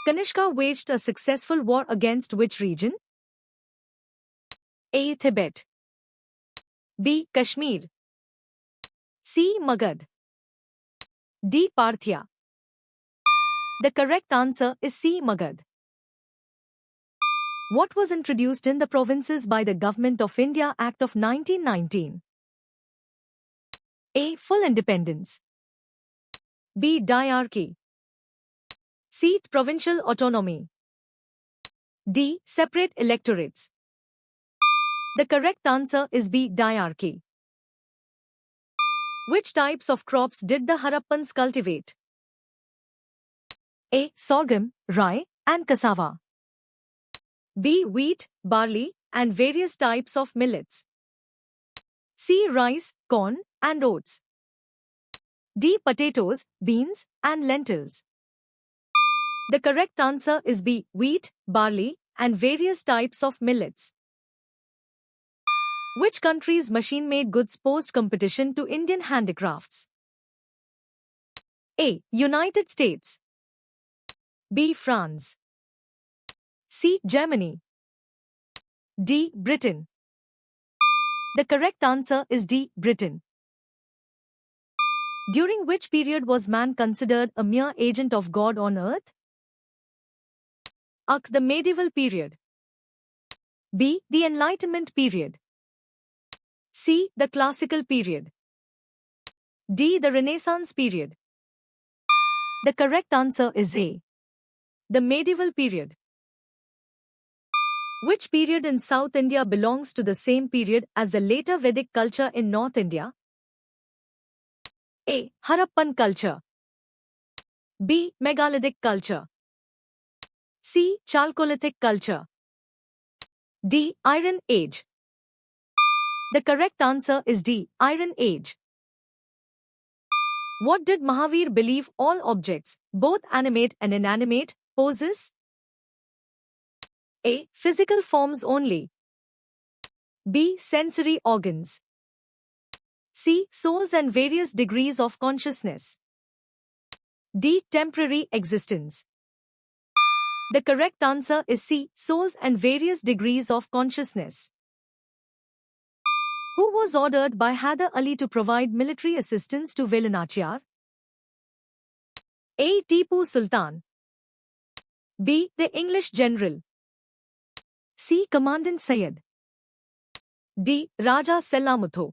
Kanishka waged a successful war against which region? A. Tibet. B. Kashmir. C. Magad. D. Parthia. The correct answer is C. Magad. What was introduced in the provinces by the Government of India Act of 1919? A. Full independence. B. Diarchy. C. Provincial autonomy. D. Separate electorates. The correct answer is B. Diarchy. Which types of crops did the Harappans cultivate? A. Sorghum, rye, and cassava. B. Wheat, barley, and various types of millets. C. Rice, corn, and oats. D. Potatoes, beans, and lentils. The correct answer is B. Wheat, barley, and various types of millets. Which country's machine-made goods posed competition to Indian handicrafts? A. United States. B. France. C. Germany. D. Britain. The correct answer is D. Britain. During which period was man considered a mere agent of God on earth? A. The medieval period. B. The Enlightenment period. C. The classical period. D. The Renaissance period. The correct answer is A. The medieval period. Which period in South India belongs to the same period as the later Vedic culture in North India? A. Harappan culture. B. Megalithic culture. C. Chalcolithic culture. D. Iron Age. The correct answer is D. Iron Age. What did Mahavir believe all objects, both animate and inanimate, possess? A. Physical forms only. B. Sensory organs. C. Souls and various degrees of consciousness. D. Temporary existence. The correct answer is C. Souls and various degrees of consciousness. Who was ordered by Hyder Ali to provide military assistance to Velanachiyar? A. Tipu Sultan. B. The English general. C. Commandant Syed. D. Raja Sellamuthu.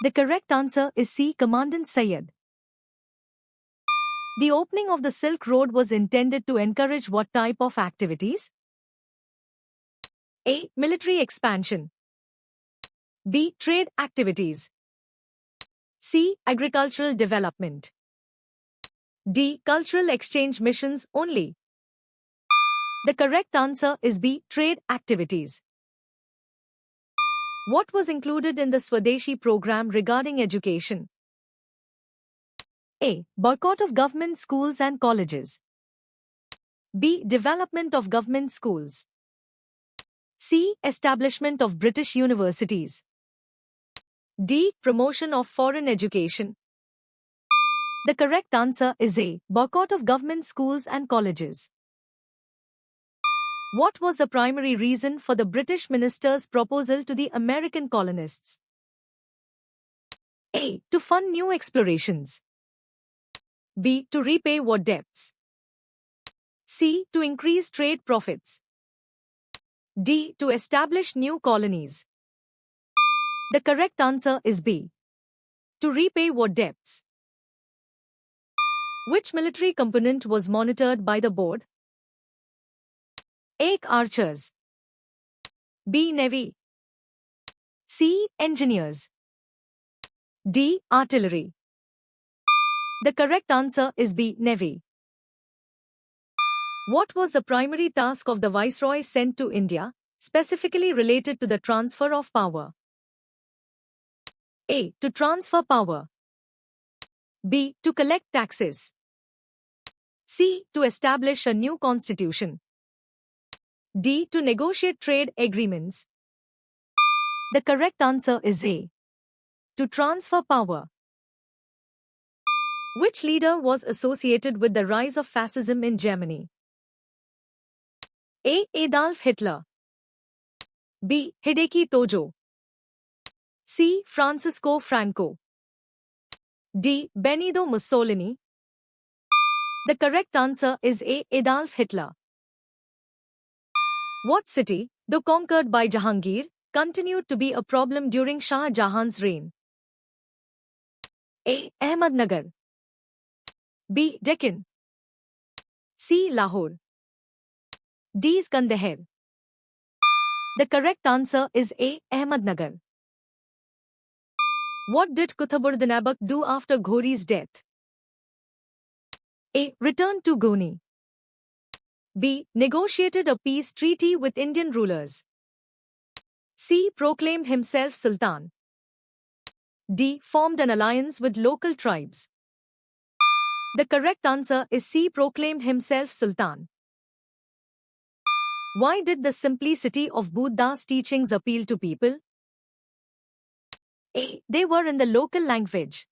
The correct answer is C. Commandant Syed. The opening of the Silk Road was intended to encourage what type of activities? A. Military expansion. B. Trade activities. C. Agricultural development. D. Cultural exchange missions only. The correct answer is B. Trade activities. What was included in the Swadeshi program regarding education? A. Boycott of government schools and colleges. B. Development of government schools. C. Establishment of British universities. D. Promotion of foreign education. The correct answer is A. Boycott of government schools and colleges. What was the primary reason for the British minister's proposal to the American colonists? A. To fund new explorations. B. To repay war debts. C. To increase trade profits. D. To establish new colonies. The correct answer is B. To repay war debts. Which military component was monitored by the board? A. Archers. B. Navy. C. Engineers. D. Artillery. The correct answer is B. Navy. What was the primary task of the Viceroy sent to India, specifically related to the transfer of power? A. To transfer power. B. To collect taxes. C. To establish a new constitution. D. To negotiate trade agreements. The correct answer is A. To transfer power. Which leader was associated with the rise of fascism in Germany? A. Adolf Hitler. B. Hideki Tojo. C. Francisco Franco. D. Benito Mussolini. The correct answer is A. Adolf Hitler. What city, though conquered by Jahangir, continued to be a problem during Shah Jahan's reign? A. Ahmednagar. B. Deccan. C. Lahore. D. Kandahar. The correct answer is A. Ahmednagar. What did Qutbuddin Aibak do after Ghori's death? A. Returned to Goni. B. Negotiated a peace treaty with Indian rulers. C. Proclaimed himself Sultan. D. Formed an alliance with local tribes. The correct answer is C. Proclaimed himself Sultan. Why did the simplicity of Buddha's teachings appeal to people? A. They were in the local language.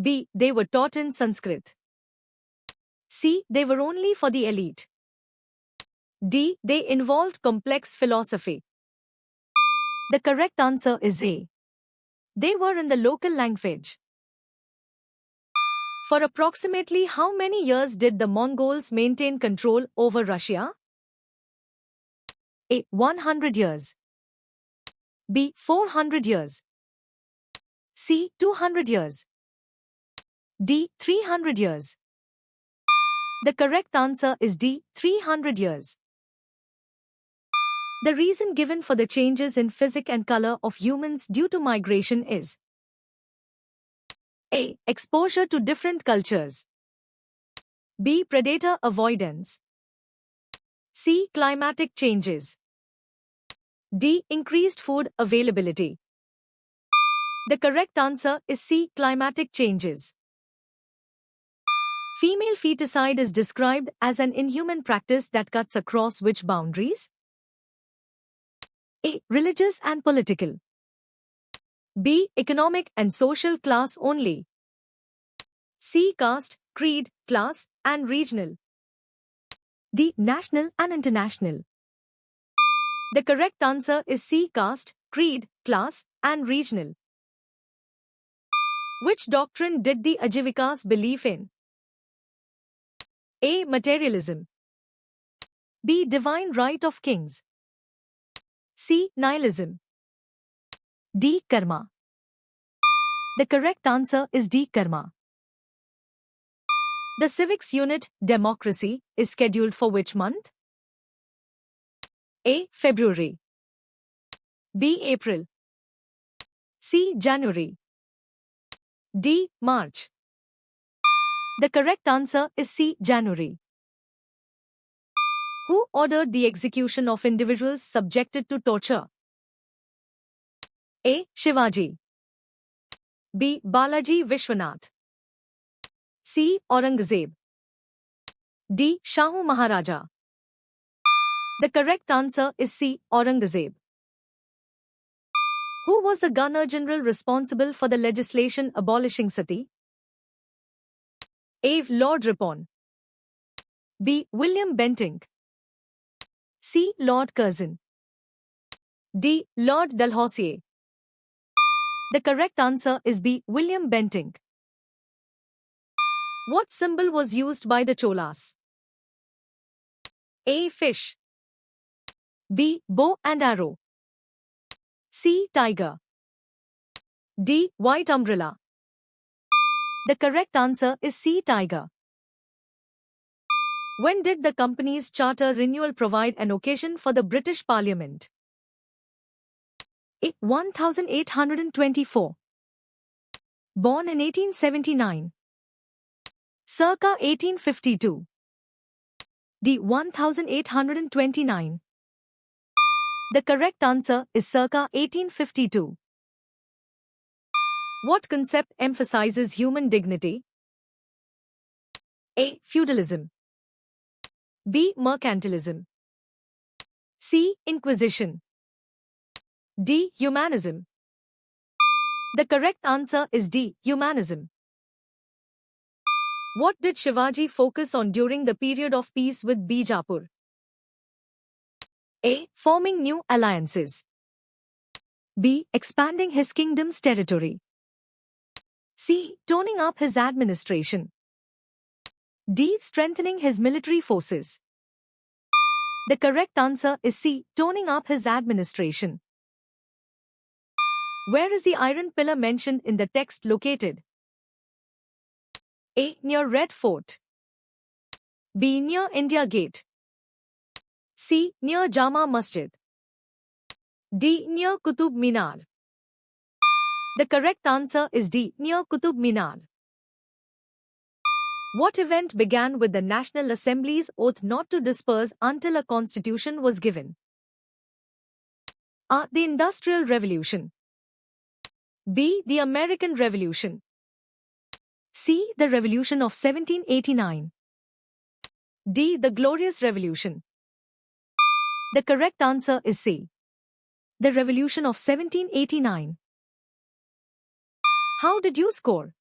B. They were taught in Sanskrit. C. They were only for the elite. D. They involved complex philosophy. The correct answer is A. They were in the local language. For approximately how many years did the Mongols maintain control over Russia? A. 100 years. B. 400 years. C. 200 years. D. 300 years. The correct answer is D. 300 years. The reason given for the changes in physique and color of humans due to migration is A. Exposure to different cultures. B. Predator avoidance. C. Climatic changes. D. Increased food availability. The correct answer is C. Climatic changes. Female feticide is described as an inhuman practice that cuts across which boundaries? A. Religious and political. B. Economic and social class only. C. Caste, creed, class, and regional. D. National and international. The correct answer is C. Caste, creed, class, and regional. Which doctrine did the Ajivikas believe in? A. Materialism. B. Divine right of kings. C. Nihilism. D. Karma. The correct answer is D. Karma. The civics unit, democracy, is scheduled for which month? A. February. B. April. C. January. D. March. The correct answer is C. January. Who ordered the execution of individuals subjected to torture? A. Shivaji. B. Balaji Vishwanath. C. Aurangzeb. D. Shahu Maharaja. The correct answer is C. Aurangzeb. Who was the Governor-General responsible for the legislation abolishing sati? A. Lord Ripon. B. William Bentinck. C. Lord Curzon. D. Lord Dalhousie. The correct answer is B. William Bentinck. What symbol was used by the Cholas? A. Fish. B. Bow and arrow. C. Tiger. D. White umbrella. The correct answer is C. Tiger. When did the company's charter renewal provide an occasion for the British Parliament? A. 1824. Born in 1879. Circa 1852. D. 1829. The correct answer is circa 1852. What concept emphasizes human dignity? A. Feudalism. B. Mercantilism. C. Inquisition. D. Humanism. The correct answer is D. Humanism. What did Shivaji focus on during the period of peace with Bijapur? A. Forming new alliances. B. Expanding his kingdom's territory. C. Toning up his administration. D. Strengthening his military forces. The correct answer is C. Toning up his administration. Where is the iron pillar mentioned in the text located? A. Near Red Fort. B. Near India Gate. C. Near Jama Masjid. D. Near Qutub Minar. The correct answer is D. Near Qutub Minar. What event began with the National Assembly's oath not to disperse until a constitution was given? A. The Industrial Revolution. B. The American Revolution. C. The Revolution of 1789. D. The Glorious Revolution. The correct answer is C. The Revolution of 1789. How did you score?